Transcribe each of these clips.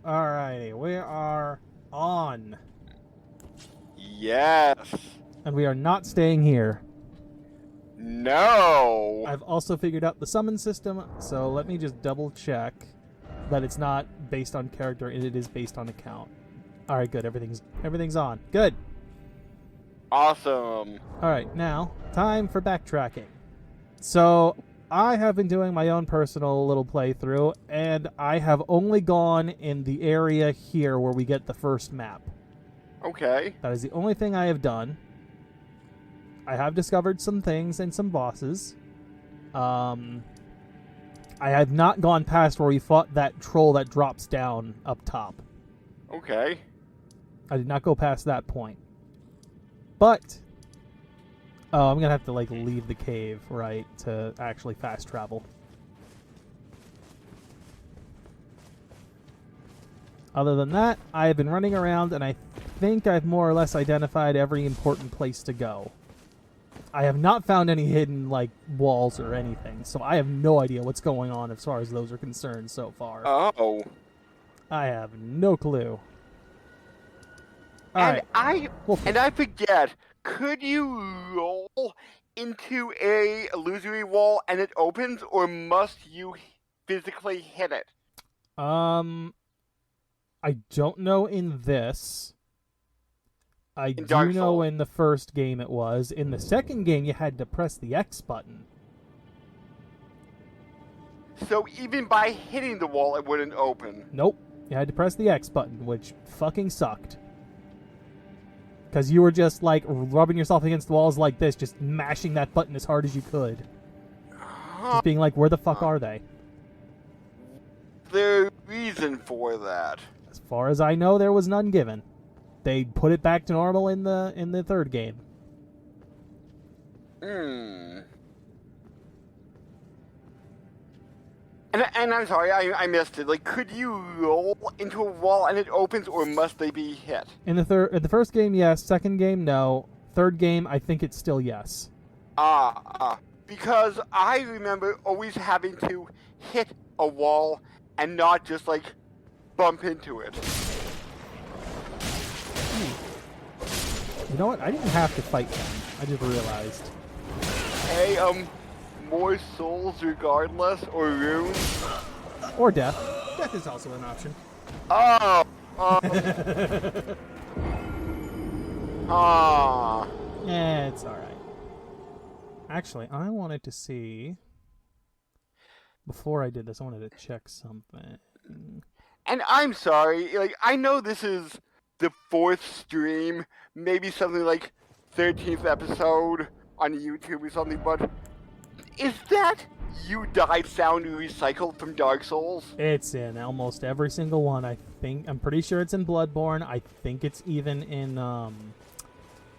Alrighty, we are on. Yes. And we are not staying here. No. I've also figured out the summon system, so let me just double check that it's not based on character and it is based on account. Alright, good. Everything's on. Good. Awesome. Alright, now, time for backtracking. So, I have been doing my own personal little playthrough, and I have only gone in the area here where we get the first map. Okay. That is the only thing I have done. I have discovered some things and some bosses. I have not gone past where we fought that troll that drops down up top. Okay. I did not go past that point. But I'm going to have to leave the cave, right, to actually fast travel. Other than that, I have been running around and I think I've more or less identified every important place to go. I have not found any hidden, walls or anything, so I have no idea what's going on as far as those are concerned so far. Oh. I have no clue. And I forget, could you roll into a illusory wall and it opens, or must you physically hit it? I don't know in this. I do know in the first game it was. In the second game, you had to press the X button. So even by hitting the wall, it wouldn't open? Nope. You had to press the X button, which fucking sucked. Because you were just, rubbing yourself against the walls like this, just mashing that button as hard as you could. Just being like, where the fuck are they? There's reason for that. As far as I know, there was none given. They put it back to normal in the third game. And I'm sorry, I missed it. Could you roll into a wall and it opens, or must they be hit? In the first game, yes. Second game, no. Third game, I think it's still yes. Because I remember always having to hit a wall and not just, bump into it. You know what? I didn't have to fight them. I just realized. Hey, more souls regardless, or runes? Or death. Death is also an option. Yeah, it's alright. Actually, I wanted to see... Before I did this, I wanted to check something. And I'm sorry, I know this is the 4th stream, maybe something like 13th episode on YouTube or something, but is that "you died" sound recycled from Dark Souls? It's in almost every single one, I think. I'm pretty sure it's in Bloodborne. I think it's even in,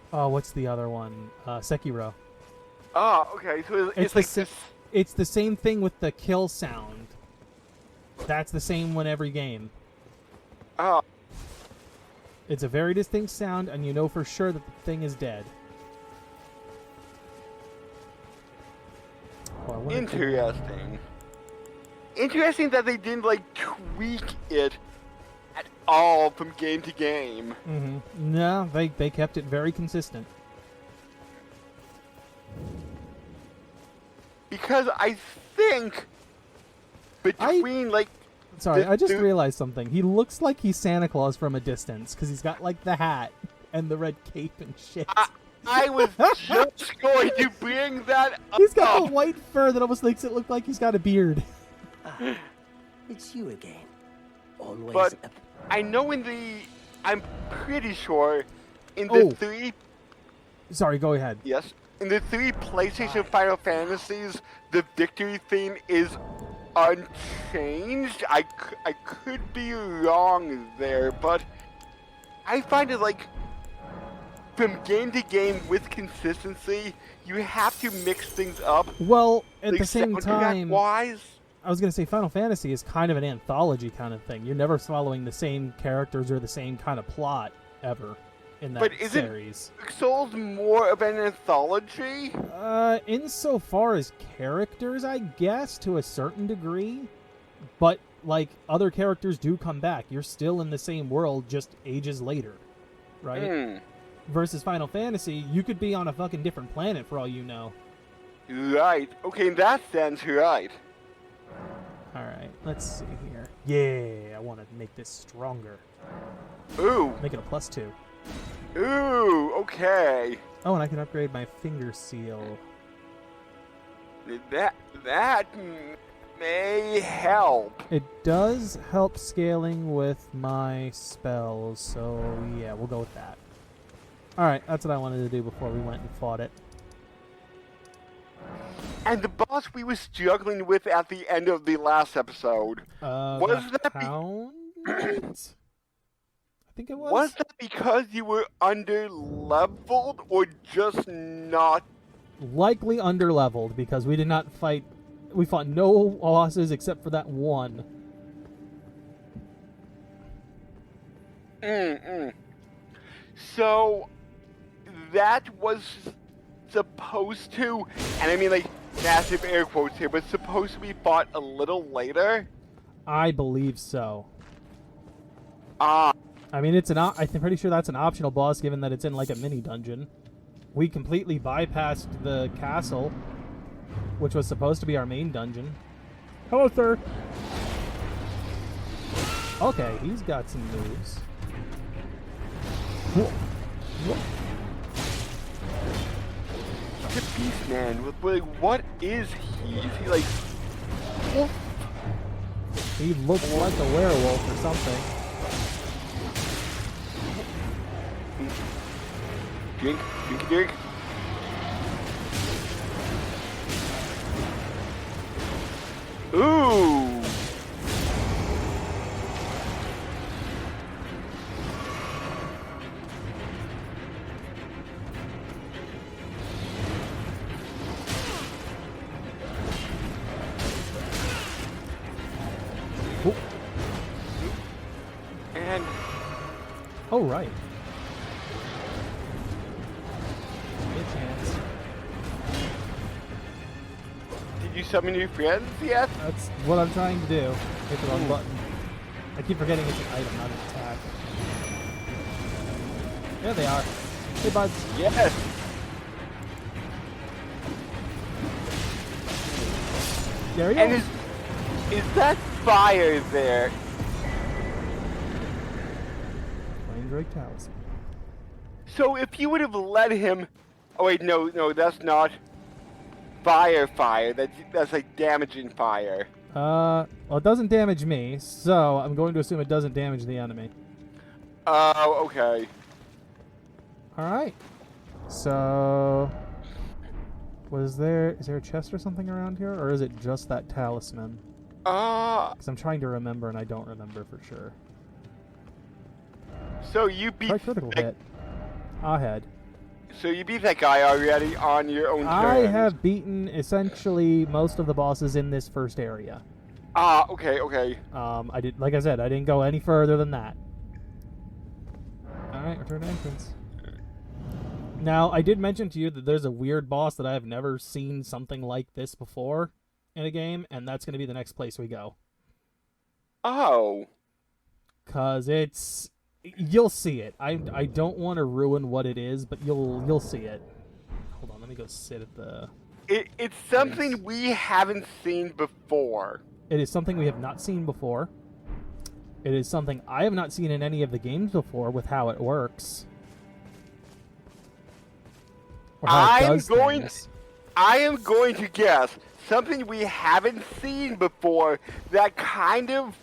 what's the other one? Sekiro. Oh, okay, so it's like this... It's the same thing with the kill sound. That's the same one every game. Oh. It's a very distinct sound, and you know for sure that the thing is dead. Interesting. Interesting that they didn't, tweak it at all from game to game. Mm-hmm. No, they kept it very consistent. Because I think between, Sorry, I just realized something. He looks like he's Santa Claus from a distance, because he's got, the hat and the red cape and shit. I was just going to bring that up. He's got the white fur that almost makes it look like he's got a beard. It's you again. Always. But I know I'm pretty sure in the 3... Sorry, go ahead. Yes. In the 3 PlayStation Final Fantasies, the victory theme is unchanged. I could be wrong there, but I find it from game to game with consistency, you have to mix things up. Well, at the same time, wise. I was going to say Final Fantasy is kind of an anthology kind of thing. You're never following the same characters or the same kind of plot ever in that series. But isn't Souls more of an anthology? Insofar as characters, I guess, to a certain degree. But like, other characters do come back. You're still in the same world, just ages later, right? Versus Final Fantasy, you could be on a fucking different planet for all you know. Right. Okay, in that sense, you're right. Alright, let's see here. Yeah, I want to make this stronger. Ooh. Make it a +2. Ooh, okay. Oh, and I can upgrade my finger seal. That may help. It does help scaling with my spells, so yeah, we'll go with that. Alright, that's what I wanted to do before we went and fought it. And the boss we were struggling with at the end of the last episode, was that Hound? I think it was. was that because you were under-leveled or just not? Likely underleveled, because we did not fight... We fought no bosses except for that one. So, that was supposed to, and I mean like massive air quotes here, but supposed to be fought a little later? I believe so. Ah. I mean, I'm pretty sure that's an optional boss, given that it's in like a mini dungeon. We completely bypassed the castle, which was supposed to be our main dungeon. Hello, sir. Okay, he's got some moves. The beast man, like, what is he? Is he like... He looks like a werewolf or something. Drink, drink. Ooh! And... Oh, right. Good chance. Did you summon your friends yet? That's what I'm trying to do. Hit the wrong button. I keep forgetting it's an item, not an attack. There they are. Hey, buds. Yes! There you And go. is that fire there? Flame Drake Talisman. So if you would have let him... Oh wait, no, that's not fire. That's like damaging fire. Well, it doesn't damage me, so I'm going to assume it doesn't damage the enemy. Oh, okay. Alright. So... is there a chest or something around here, or is it just that talisman? Because I'm trying to remember, and I don't remember for sure. So you beat... Try critical hit. Ahead. So you beat that guy already on your own terms. I have beaten essentially most of the bosses in this first area. Ah, okay. Like I said, I didn't go any further than that. Alright, return to entrance. Now, I did mention to you that there's a weird boss that I have never seen something like this before in a game, and that's going to be the next place we go. Oh. 'Cause it's... You'll see it. I don't want to ruin what it is, but you'll see it. Hold on, let me go sit at the... It's something we haven't seen before. It is something we have not seen before. It is something I have not seen in any of the games before with how it works. Or how it does things. I am going to guess something we haven't seen before that kind of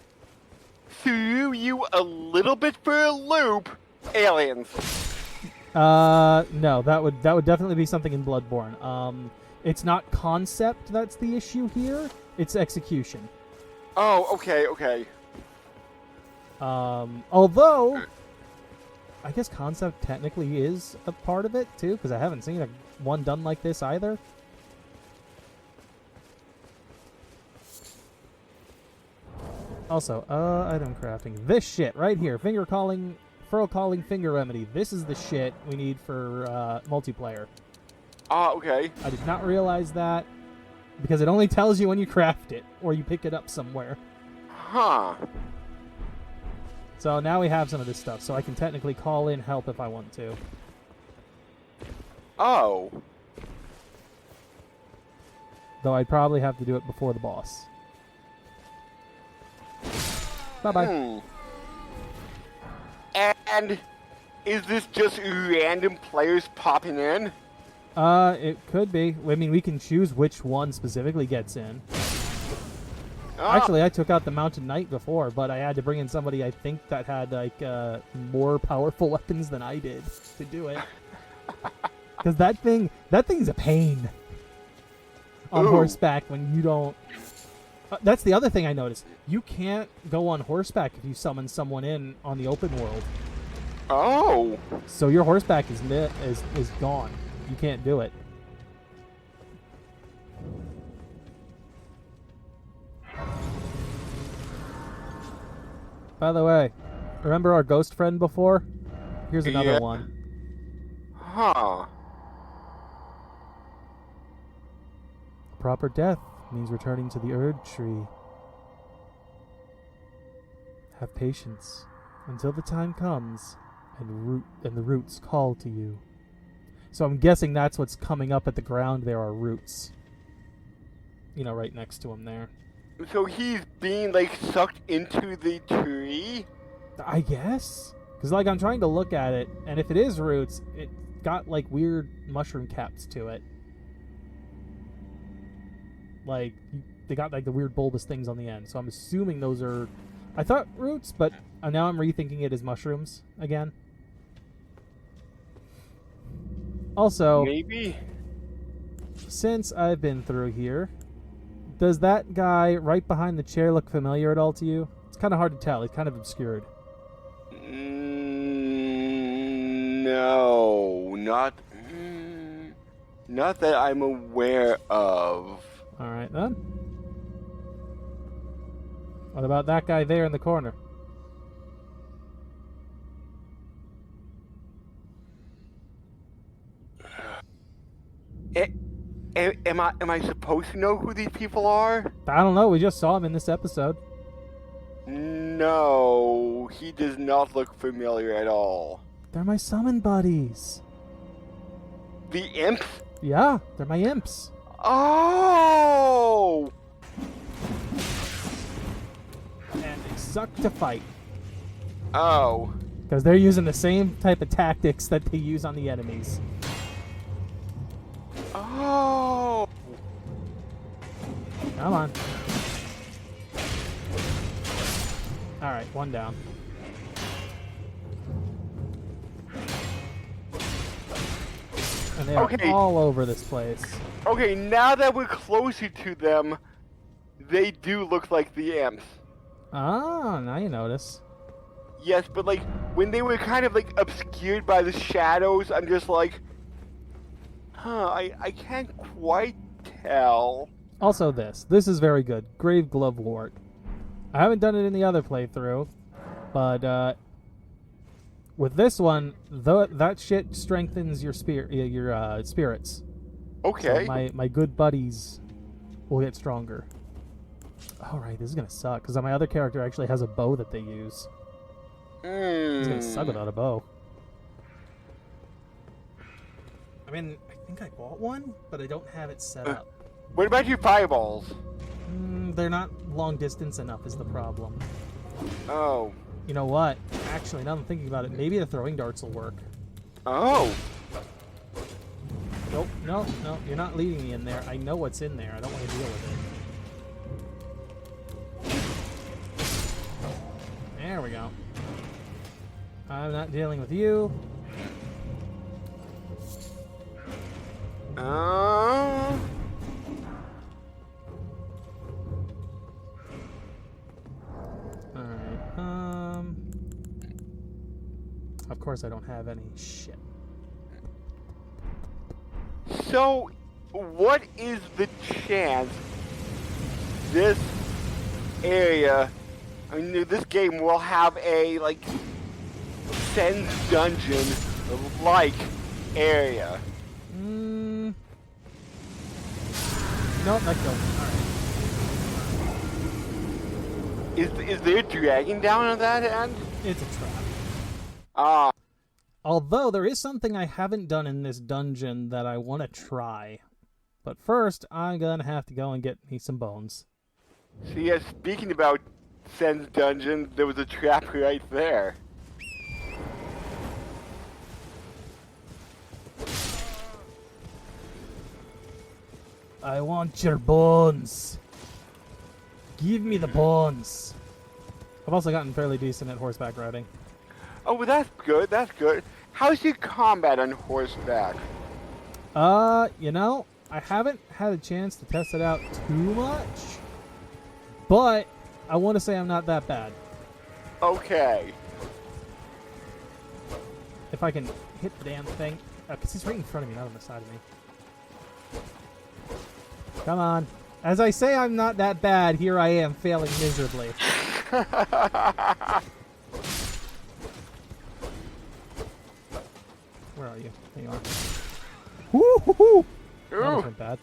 threw you a little bit for a loop. Aliens. No, that would definitely be something in Bloodborne. It's not concept that's the issue here. It's execution. Oh, okay. Although I guess concept technically is a part of it too, because I haven't seen one done like this either. Also, item crafting. This shit right here, furrow calling finger remedy. This is the shit we need for multiplayer. Ah, okay. I did not realize that because it only tells you when you craft it or you pick it up somewhere. Huh. So now we have some of this stuff, so I can technically call in help if I want to. Oh. Though I'd probably have to do it before the boss. Bye-bye. Hmm. And is this just random players popping in? It could be. I mean, we can choose which one specifically gets in. Oh. Actually, I took out the Mountain Knight before, but I had to bring in somebody I think that had like more powerful weapons than I did to do it. Because that thing's a pain on Ooh. horseback when you don't. That's the other thing I noticed. You can't go on horseback if you summon someone in on the open world. Oh. So your horseback is gone. You can't do it. By the way, remember our ghost friend before? Here's another Yeah. one. Huh. Proper death means returning to the Erd tree. Have patience until the time comes and the roots call to you. So I'm guessing that's what's coming up at the ground. There are roots. You know, right next to him there. So he's being, like, sucked into the tree? I guess? Because, like, I'm trying to look at it, and if it is roots, it got, like, weird mushroom caps to it. Like, they got, like, the weird bulbous things on the end. So I'm assuming those are... I thought roots, but now I'm rethinking it as mushrooms again. Also, Maybe? since I've been through here, does that guy right behind the chair look familiar at all to you? It's kind of hard to tell. He's kind of obscured. No, not that I'm aware of. All right, then. What about that guy there in the corner? Am I supposed to know who these people are? I don't know. We just saw him in this episode. No, he does not look familiar at all. They're my summon buddies. The imps? Yeah, they're my imps. Oh! And they suck to fight. Oh. Because they're using the same type of tactics that they use on the enemies. Oh! Come on. Alright, one down. And they are Okay. all over this place. Okay, now that we're closer to them, they do look like the imps. Ah, now you notice. Yes, but like, when they were kind of like obscured by the shadows, I'm just like, I can't quite tell. Also this is very good. Grave Glovewort. I haven't done it in the other playthrough, but with this one, that shit strengthens your spirits. Okay. So my good buddies will get stronger. Alright, this is gonna suck, because my other character actually has a bow that they use. It's gonna suck without a bow. I mean, I think I bought one, but I don't have it set up. What about your fireballs? They're not long distance enough is the problem. Oh. You know what? Actually, now that I'm thinking about it, maybe the throwing darts will work. Oh. Nope, no, you're not leading me in there. I know what's in there. I don't want to deal with it. There we go. I'm not dealing with you. Alright, of course I don't have any shit. So, what is the chance this area, I mean, this game will have a, like, Sen's Dungeon-like area? Nope, that killed me. Alright. Is there a dragon down on that end? It's a trap. Ah, Although there is something I haven't done in this dungeon that I want to try. But first, I'm gonna have to go and get me some bones. so yeah, speaking about Sen's dungeon, there was a trap right there. I want your bones. Give me the bones. I've also gotten fairly decent at horseback riding. Oh, well, that's good, that's good. How's your combat on horseback? You know, I haven't had a chance to test it out too much, but I want to say I'm not that bad. Okay. If I can hit the damn thing. Because he's right in front of me, not on the side of me. Come on. As I say I'm not that bad, here I am failing miserably. Where are you? There you are. Woo-hoo-hoo! That wasn't bad.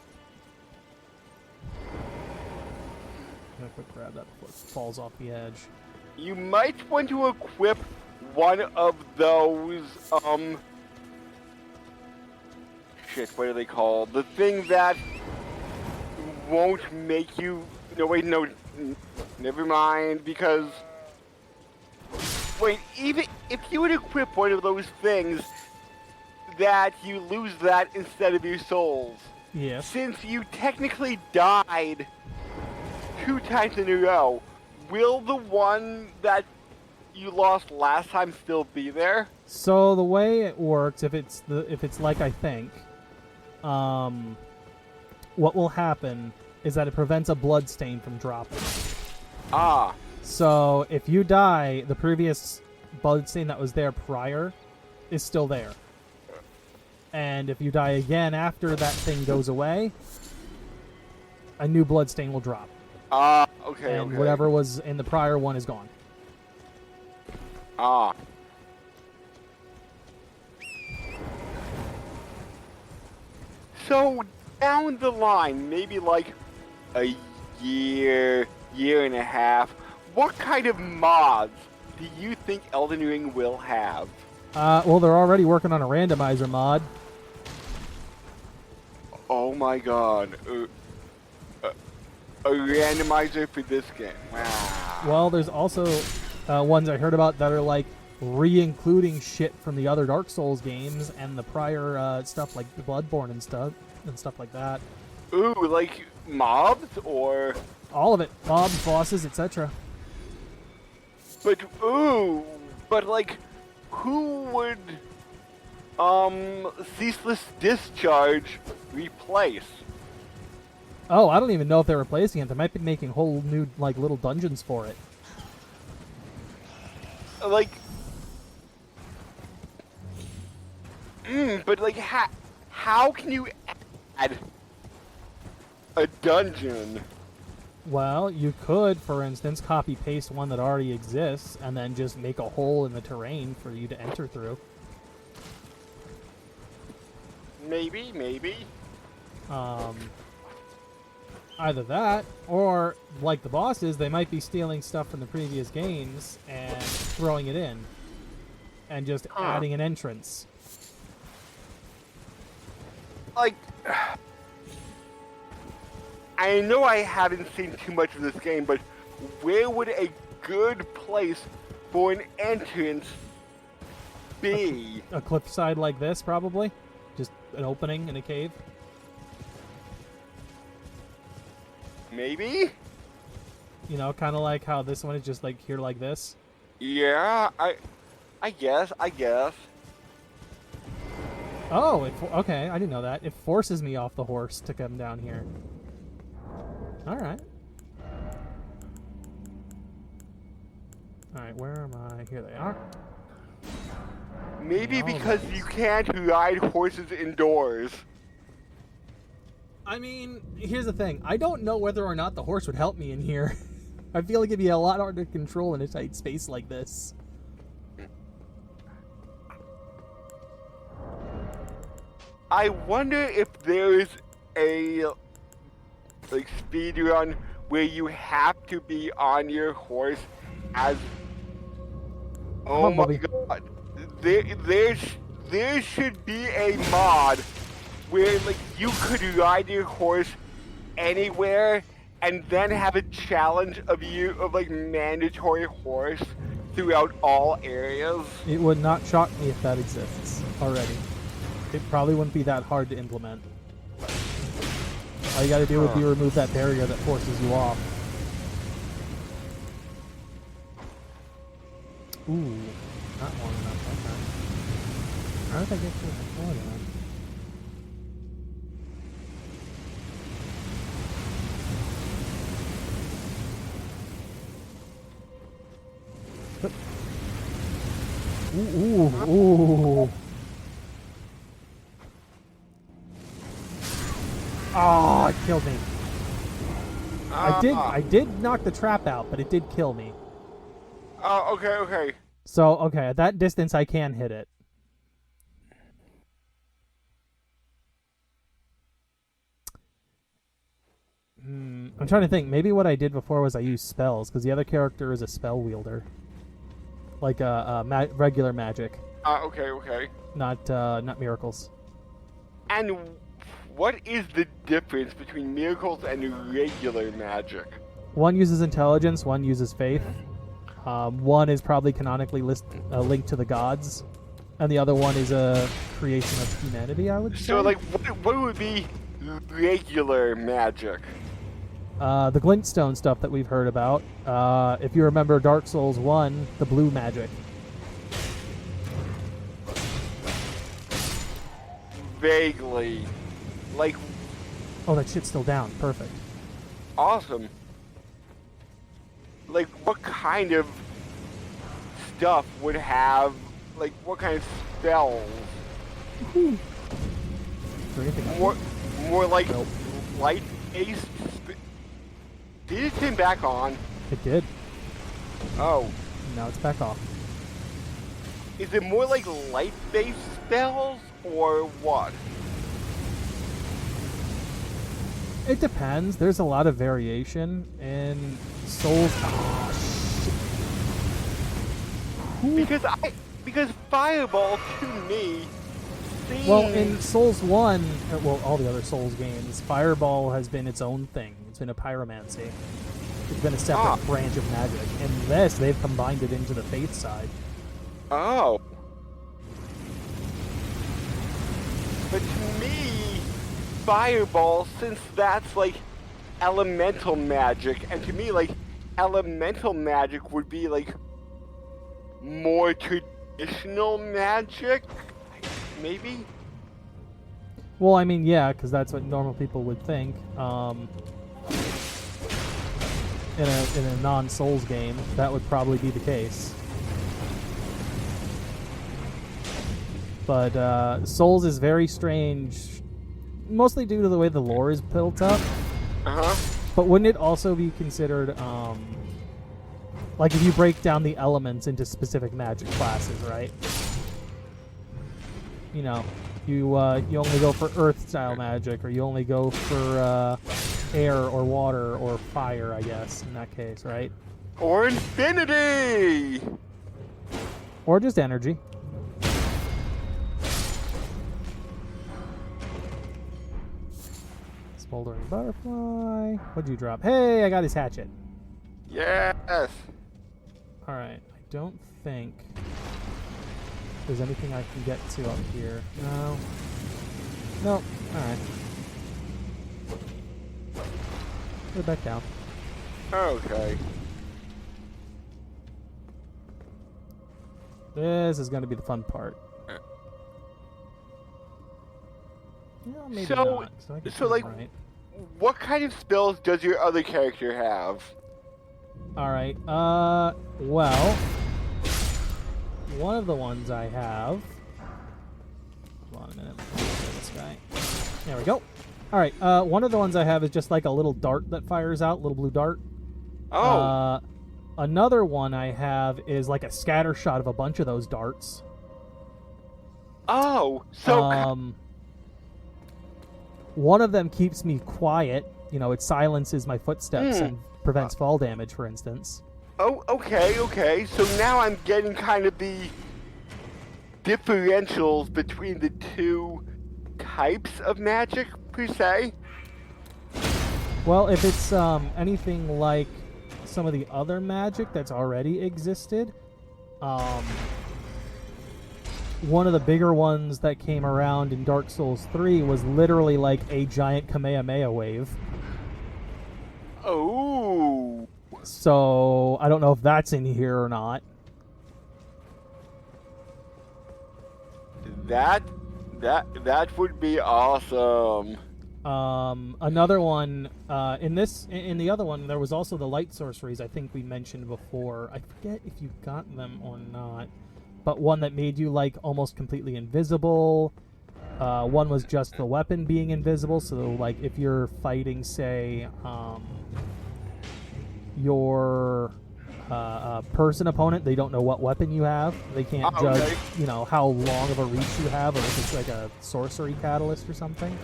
I'm gonna quick grab that before it falls off the edge. You might want to equip one of those, shit, what are they called? The thing that won't make you, no, wait, no, never mind, because, wait, even if you would equip one of those things, that you lose that instead of your souls. Yes. Since you technically died 2 times in a row, will the one that you lost last time still be there? So the way it works, if it's like I think, what will happen is that it prevents a blood stain from dropping. Ah. So if you die, the previous blood stain that was there prior is still there. And if you die again after that thing goes away, a new blood stain will drop. Ah, okay, And okay. whatever was in the prior one is gone. Ah. So, down the line, maybe like a year and a half, what kind of mods do you think Elden Ring will have? Well, they're already working on a randomizer mod. Oh my god. A randomizer for this game. Wow. Well, there's also ones I heard about that are like re-including shit from the other Dark Souls games and the prior stuff like the Bloodborne and stuff like that. Ooh, like mobs or... All of it. Mobs, bosses, etc. But, ooh, but like, who would, Ceaseless Discharge replace? Oh, I don't even know if they're replacing it. They might be making whole new, like, little dungeons for it. Like, but like, how can you add a dungeon? Well, you could, for instance, copy-paste one that already exists and then just make a hole in the terrain for you to enter through. Maybe. Either that, or, like the bosses, they might be stealing stuff from the previous games and throwing it in. And just adding an entrance. Like, I know I haven't seen too much of this game, but where would a good place for an entrance be? A cliffside like this, probably. Just an opening in a cave. Maybe? You know, kind of like how this one is just like here like this. Yeah, I guess. Oh, okay, I didn't know that. It forces me off the horse to come down here. Alright. Alright, where am I? Here they are. Maybe No, because that's- you can't ride horses indoors. I mean, here's the thing. I don't know whether or not the horse would help me in here. I feel like it'd be a lot harder to control in a tight space like this. I wonder if there's a like speed run where you have to be on your horse as... Oh my Bubby. god. There should be a mod where like you could ride your horse anywhere and then have a challenge of like mandatory horse throughout all areas. It would not shock me if that exists already. It probably wouldn't be that hard to implement. All you gotta do would be remove that barrier that forces you off. Ooh, not long enough. Okay. How did I get to it before then? Ooh. Oh, it killed me. I did knock the trap out, but it did kill me. Oh, okay. So, okay, at that distance I can hit it. I'm trying to think. Maybe what I did before was I used spells, because the other character is a spell wielder. Like regular magic. Okay. Not miracles. And what is the difference between miracles and regular magic? One uses intelligence, one uses faith. One is probably canonically linked to the gods, and the other one is a creation of humanity, I would say. So, like, what would be regular magic? The glintstone stuff that we've heard about. If you remember Dark Souls 1, the blue magic. Vaguely. Like... Oh, that shit's still down. Perfect. Awesome. Like, what kind of stuff would have... Like, what kind of spells? Is there anything up More like Nope. light-based... Did it turn back on? It did. Oh. Now it's back off. Is it more like light-based spells, or what? It depends. There's a lot of variation in Souls. Because Fireball, to me, seems... Well, in Souls 1, well, all the other Souls games, Fireball has been its own thing. It's been a pyromancy. It's been a separate branch of magic. In this, they've combined it into the faith side. Oh. But to me, Fireball, since that's like elemental magic, and to me, like, elemental magic would be like more traditional magic, maybe? Well, I mean, yeah, because that's what normal people would think. In a non-Souls game, that would probably be the case. But Souls is very strange, mostly due to the way the lore is built up. Uh-huh. But wouldn't it also be considered, like if you break down the elements into specific magic classes, right? You know, you only go for earth-style magic, or you only go for air or water or fire, I guess, in that case, right? Or infinity! Or just energy. Smoldering butterfly. What'd you drop? Hey, I got his hatchet. Yes! Alright, I don't think there's anything I can get to up here. No. Nope. Alright. Put it back down. Okay. This is going to be the fun part. Yeah, maybe So- not. I can so, turn like- right. What kind of spells does your other character have? Alright, well, one of the ones I have... Hold on a minute. Let me get this guy. There we go. Alright, one of the ones I have is just like a little dart that fires out, little blue dart. Oh. Another one I have is like a scatter shot of a bunch of those darts. Oh, so... One of them keeps me quiet. You know, it silences my footsteps and prevents fall damage, for instance. Oh, okay. So now I'm getting kind of the differentials between the two types of magic, per se. Well, if it's anything like some of the other magic that's already existed, one of the bigger ones that came around in Dark Souls 3 was literally like a giant Kamehameha wave. Oh. So I don't know if that's in here or not. That would be awesome. Another one in the other one there was also the light sorceries I think we mentioned before. I forget if you got them or not, but one that made you like almost completely invisible. One was just the weapon being invisible, so like if you're fighting, say, your person opponent, they don't know what weapon you have. They can't judge, okay. How long of a reach you have, or if it's like a sorcery catalyst or something.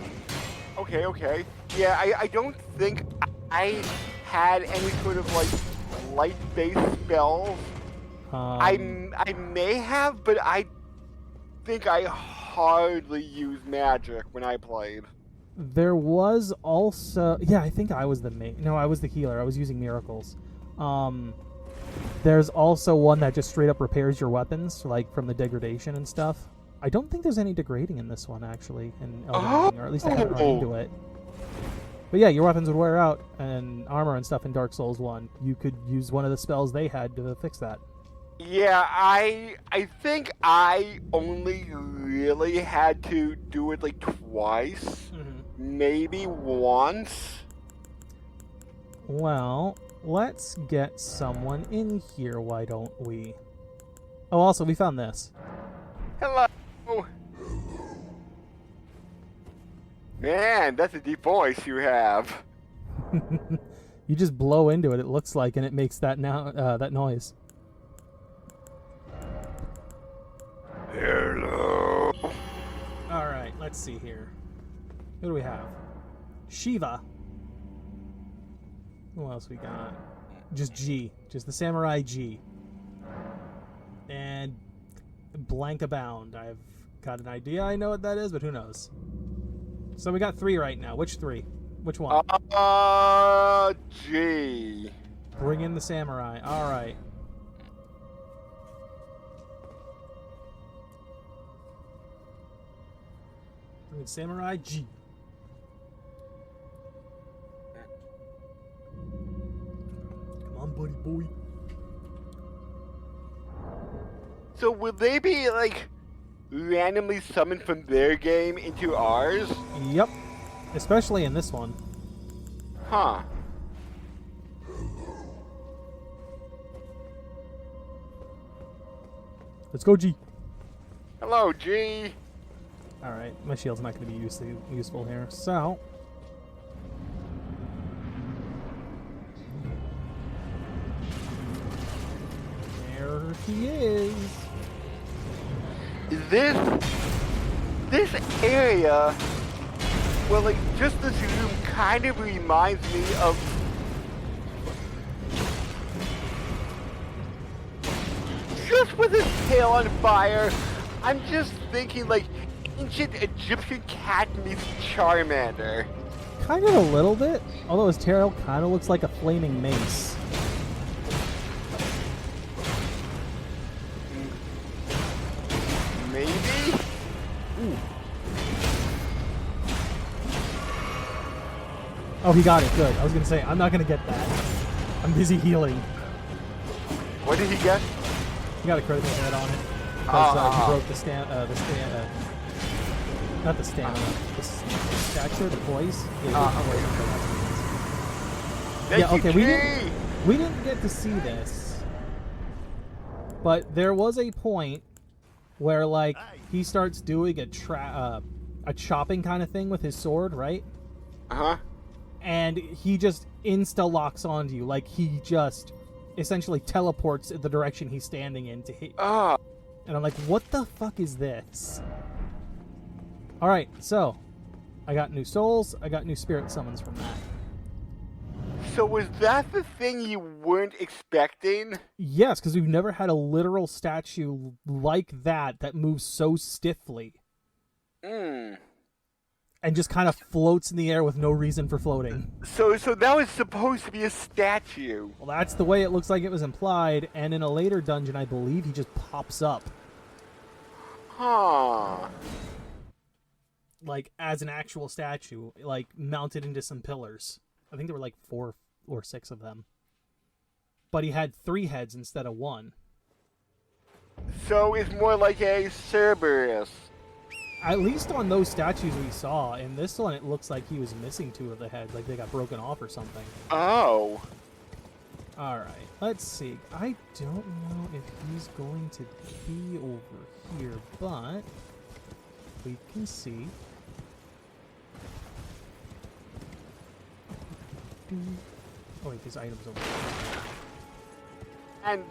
Okay. Yeah, I don't think I had any sort of like light-based spells. I may have, but I think I hardly used magic when I played. There was also, I think I was the I was the healer. I was using miracles. There's also one that just straight up repairs your weapons, like from the degradation and stuff. I don't think there's any degrading in this one, actually, in Elden Ring, or at least I haven't run into it. But yeah, your weapons would wear out, and armor and stuff in Dark Souls 1. You could use one of the spells they had to fix that. Yeah, I think I only really had to do it like twice, maybe once. Well, let's get someone in here, why don't we? Oh, also, we found this. Hello. Man, that's a deep voice you have. You just blow into it, it looks like, and it makes that that noise. Hello. Alright, let's see here. Who do we have? Shiva. Who else we got? Just G. Just the Samurai G. And Blank Abound. I've got an idea I know what that is, but who knows? So we got 3 right now. Which 3? Which one? G. Bring in the Samurai. Alright. Bring in Samurai G. Come on, buddy boy. So will they be like randomly summoned from their game into ours? Yep. Especially in this one. Huh. Let's go, G. Hello, G. Alright, my shield's not going to be useful here, so... There he is. This area, well, like, just this room kind of reminds me of... Just with his tail on fire, I'm just thinking, like, ancient Egyptian cat meets Charmander. Kind of a little bit, although his tail kind of looks like a flaming mace. Maybe? Ooh. Oh, he got it. Good. I was going to say, I'm not going to get that. I'm busy healing. What did he get? He got a critical hit on it. Because he broke the not the stamina. The stature, the poise. Yeah, okay, we didn't get to see this. But there was a point where, like, he starts doing a chopping kind of thing with his sword, right? Uh-huh. And he just insta-locks onto you. Like, he just essentially teleports in the direction he's standing in to hit you. And I'm like, what the fuck is this? Alright, so I got new souls, I got new spirit summons from that. So was that the thing you weren't expecting? Yes, because we've never had a literal statue like that moves so stiffly Hmm. and just kind of floats in the air with no reason for floating. So that was supposed to be a statue. Well, that's the way it looks like it was implied, and in a later dungeon, I believe he just pops up, Huh. like, as an actual statue, like, mounted into some pillars. I think there were, like, 4 or 6 of them. But he had 3 heads instead of 1. So it's more like a Cerberus. At least on those statues we saw. In this one, it looks like he was missing 2 of the heads, like they got broken off or something. Oh. Alright, let's see. I don't know if he's going to be over here, but we can see. Oh wait, there's items over there. And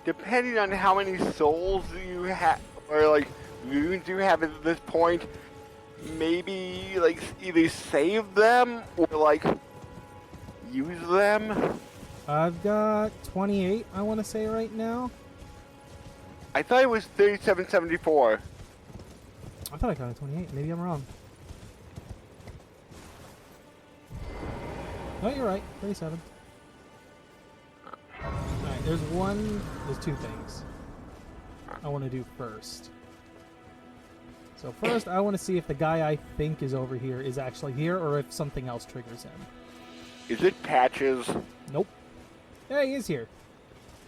depending on how many souls you have, or like runes you have at this point, maybe like either save them or like use them. I've got 28, I want to say right now. I thought it was 3774. I thought I got a 28. Maybe I'm wrong. No, you're right. 37. Alright, there's 2 things I want to do first. So first, I want to see if the guy I think is over here is actually here, or if something else triggers him. Is it Patches? Nope. Yeah, he is here.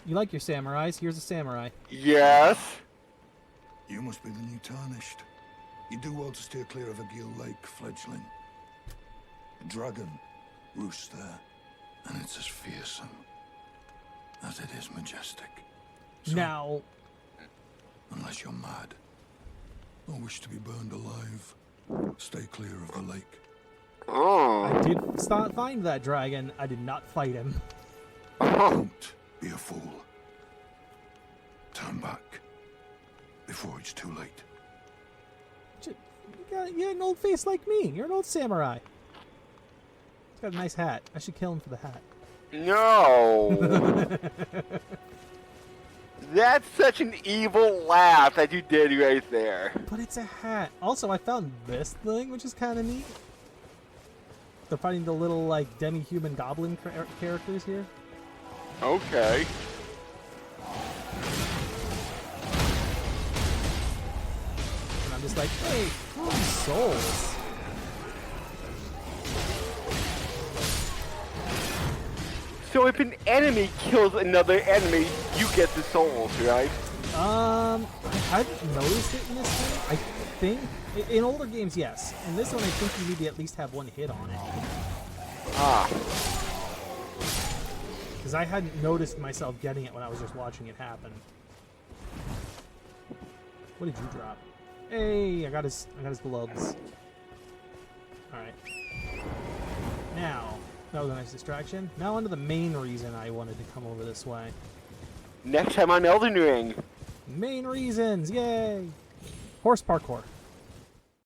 You like your samurais? Here's a samurai. Yes. You must be the new Tarnished. You do well to steer clear of a Gill Lake, fledgling. A dragon roosts there, and it's as fearsome as it is majestic. So, Now, unless you're mad or wish to be burned alive, stay clear of the lake. Oh. I did find that dragon. I did not fight him. Don't be a fool. Turn back before it's too late. You're an old face like me. You're an old samurai. He's got a nice hat. I should kill him for the hat. No. That's such an evil laugh that you did right there. But it's a hat. Also, I found this thing, which is kind of neat. They're fighting the little, like, demi-human goblin characters here. Okay. And I'm just like, hey, 3 souls. So if an enemy kills another enemy, you get the souls, right? I hadn't noticed it in this game. I think in older games, yes. In this one, I think you need to at least have 1 hit on it. Ah. Because I hadn't noticed myself getting it when I was just watching it happen. What did you drop? Hey, I got his gloves. All right. Now, that was a nice distraction. Now onto the main reason I wanted to come over this way. Next time on Elden Ring. Main reasons, yay! Horse parkour.